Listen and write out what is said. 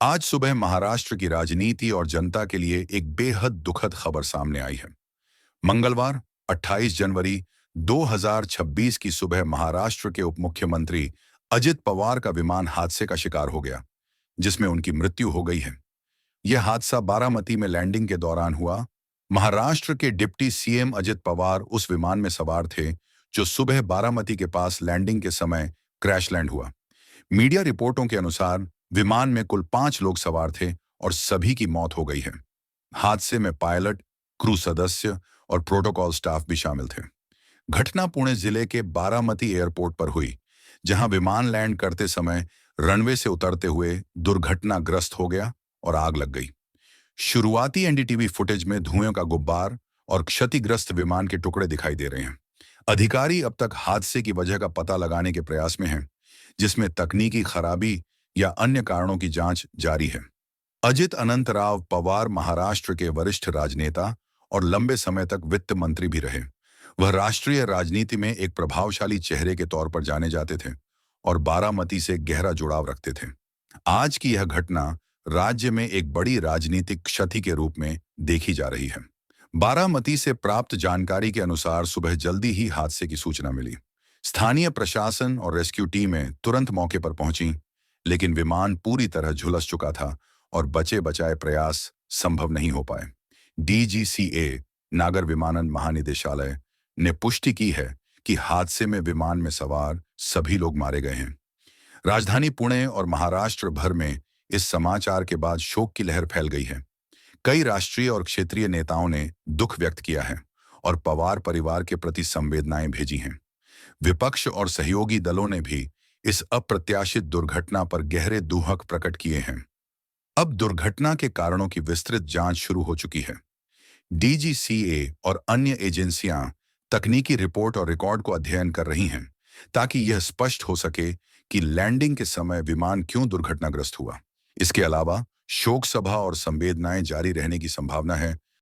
आज सुबह महाराष्ट्र की राजनीति और जनता के लिए एक बेहद दुखद खबर सामने आई है। मंगलवार 28 जनवरी 2026 की सुबह महाराष्ट्र के उप मुख्यमंत्री अजित पवार का विमान हादसे का शिकार हो गया, जिसमें उनकी मृत्यु हो गई है। यह हादसा बारामती में लैंडिंग के दौरान हुआ। महाराष्ट्र के डिप्टी सीएम अजित पवार उस विमान में सवार थे, जो सुबह बारामती के पास लैंडिंग के समय क्रैश लैंड हुआ। मीडिया रिपोर्टों के अनुसार विमान में कुल 5 लोग सवार थे और सभी की मौत हो गई है। हादसे में पायलट, क्रू सदस्य और प्रोटोकॉल स्टाफ भी शामिल थे। घटना पुणे जिले के बारामती एयरपोर्ट पर हुई, जहां विमान लैंड करते समय रनवे से उतरते हुए दुर्घटनाग्रस्त हो गया और आग लग गई। शुरुआती एनडीटीवी फुटेज में धुएं का गुब्बार और क्षतिग्रस्त विमान के टुकड़े दिखाई दे रहे हैं। अधिकारी अब तक हादसे की वजह का पता लगाने के प्रयास में हैं, जिसमें तकनीकी खराबी या अन्य कारणों की जांच जारी है। अजित अनंतराव पवार महाराष्ट्र के वरिष्ठ राजनेता और लंबे समय तक वित्त मंत्री भी रहे। वह राष्ट्रीय राजनीति में एक प्रभावशाली चेहरे के तौर पर जाने जाते थे और बारामती से गहरा जुड़ाव रखते थे। आज की यह घटना राज्य में एक बड़ी राजनीतिक क्षति के रूप में देखी जा रही है। बारामती से प्राप्त जानकारी के अनुसार सुबह जल्दी ही हादसे की सूचना मिली। स्थानीय प्रशासन और रेस्क्यू टीमें तुरंत मौके पर पहुंची, लेकिन विमान पूरी तरह झुलस चुका था और बचे बचाए प्रयास संभव नहीं हो पाए। डीजीसीए नागर विमानन महानिदेशालय ने पुष्टि की है कि हादसे में विमान में सवार सभी लोग मारे गए हैं। राजधानी पुणे और महाराष्ट्र भर में इस समाचार के बाद शोक की लहर फैल गई है। कई राष्ट्रीय और क्षेत्रीय नेताओं ने दुख व्यक्त किया है और पवार परिवार के प्रति संवेदनाएं भेजी हैं। विपक्ष और सहयोगी दलों ने भी इस अप्रत्याशित दुर्घटना पर गहरे दुहक प्रकट किए हैं। अब दुर्घटना के कारणों की विस्तृत जांच शुरू हो चुकी है। डीजीसीए और अन्य एजेंसियां तकनीकी रिपोर्ट और रिकॉर्ड को अध्ययन कर रही हैं, ताकि यह स्पष्ट हो सके कि लैंडिंग के समय विमान क्यों दुर्घटनाग्रस्त हुआ। इसके अलावा शोक सभा और संवेदनाएं जारी रहने की संभावना है,